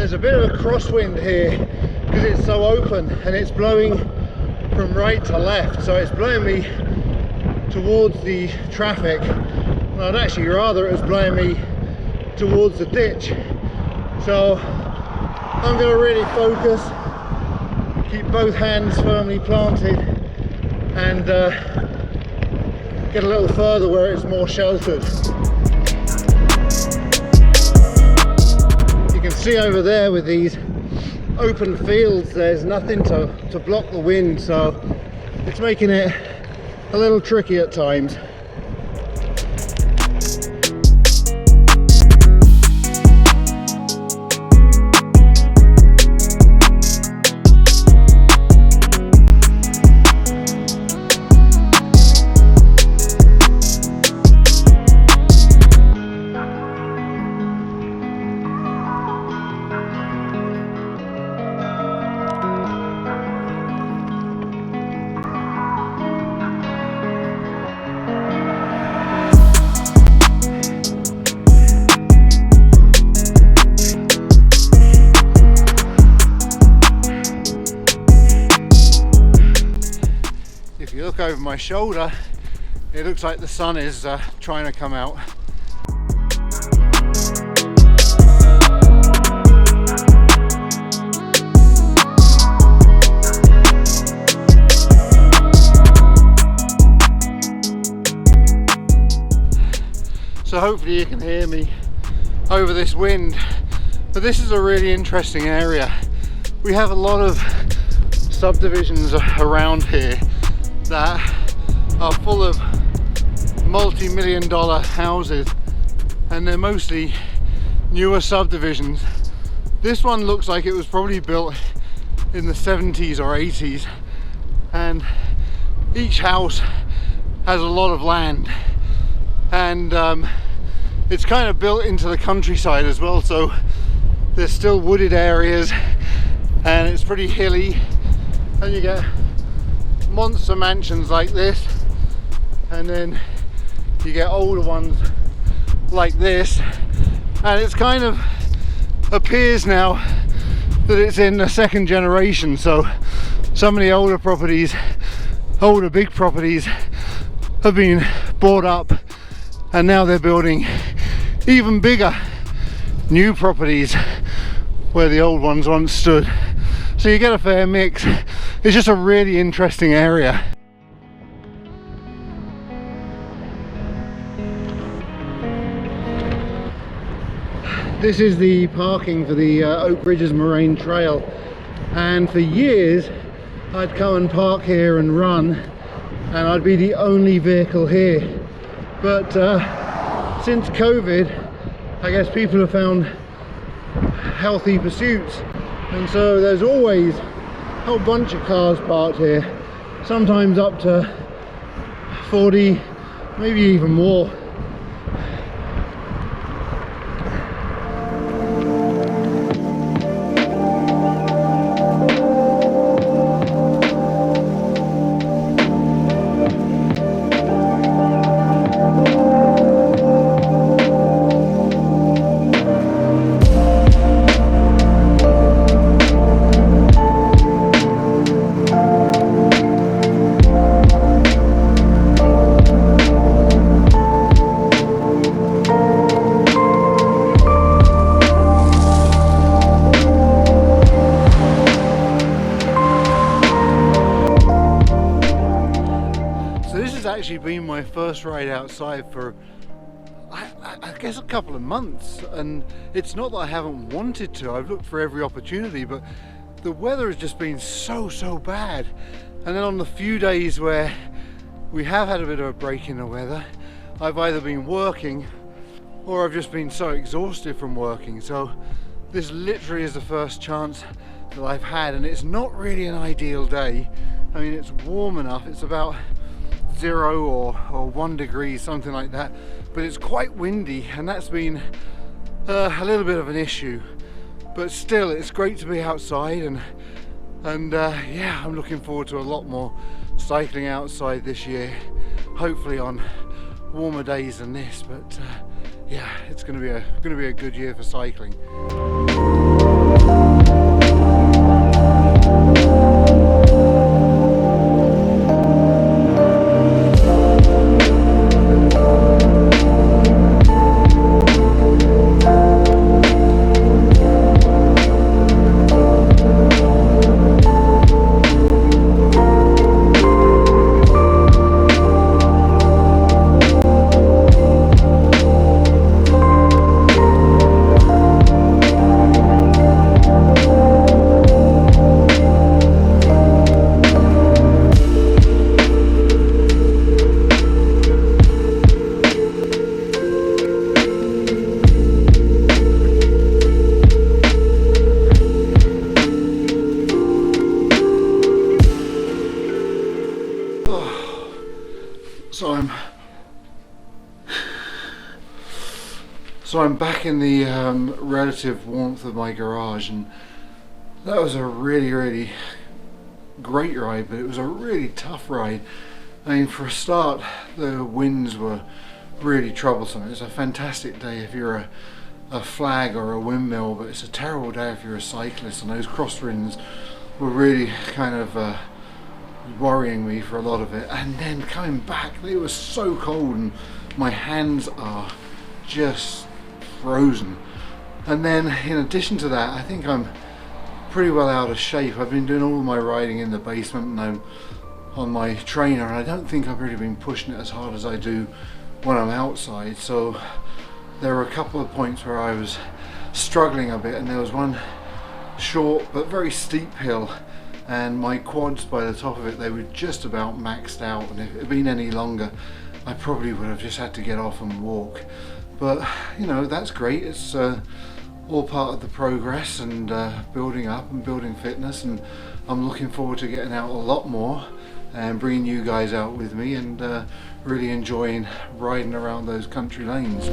there's a bit of a crosswind here because it's so open and it's blowing from right to left, so it's blowing me towards the traffic. And I'd actually rather it was blowing me towards the ditch. So I'm going to really focus, keep both hands firmly planted, and get a little further where it's more sheltered. You can see over there with these open fields, there's nothing to block the wind, so it's making it a little tricky at times. If you look over my shoulder, it looks like the sun is trying to come out. So hopefully you can hear me over this wind, but this is a really interesting area. We have a lot of subdivisions around here that are full of multi-million-dollar houses, and they're mostly newer subdivisions. This one looks like it was probably built in the 70s or 80s, and each house has a lot of land, and it's kind of built into the countryside as well, so there's still wooded areas and it's pretty hilly, and you get monster mansions like this, and then you get older ones like this, and it's kind of appears now that it's in the second generation. So some of the older properties, older big properties, have been bought up, and now they're building even bigger new properties where the old ones once stood. So you get a fair mix. It's just a really interesting area. This is the parking for the Oak Ridges Moraine Trail, and for years I'd come and park here and run, and I'd be the only vehicle here. But since COVID, I guess people have found healthy pursuits, and so there's always a whole bunch of cars parked here, sometimes up to 40, maybe even more. Actually been my first ride outside for I guess a couple of months, and it's not that I haven't wanted to. I've looked for every opportunity, but the weather has just been so bad. And then on the few days where we have had a bit of a break in the weather, I've either been working or I've just been so exhausted from working. So this literally is the first chance that I've had, and it's not really an ideal day. I mean, it's warm enough, it's about 0 or 1 degree, something like that, but it's quite windy, and that's been a little bit of an issue. But still, it's great to be outside, and yeah, I'm looking forward to a lot more cycling outside this year, hopefully on warmer days than this. But yeah, it's going to be a good year for cycling. So I'm back in the relative warmth of my garage, and that was a really great ride, but it was a really tough ride. I mean, for a start, the winds were really troublesome. It was a fantastic day if you're a flag or a windmill, but it's a terrible day if you're a cyclist, and those crosswinds were really kind of worrying me for a lot of it. And then coming back, it was so cold and my hands are just frozen. And then in addition to that, I think I'm pretty well out of shape. I've been doing all my riding in the basement and I'm on my trainer, and I don't think I've really been pushing it as hard as I do when I'm outside. So there were a couple of points where I was struggling a bit, and there was one short but very steep hill, and my quads, by the top of it, they were just about maxed out, and if it had been any longer I probably would have just had to get off and walk. But you know, that's great. It's all part of the progress and building up and building fitness, and I'm looking forward to getting out a lot more and bringing you guys out with me and really enjoying riding around those country lanes.